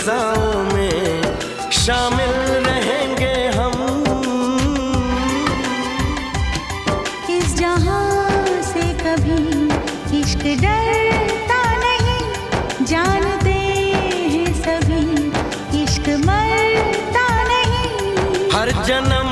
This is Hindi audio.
फिजाओं में शामिल रहेंगे हम। इस जहां से कभी इश्क डरता नहीं, जानते हैं सभी इश्क मरता नहीं। हर जन्म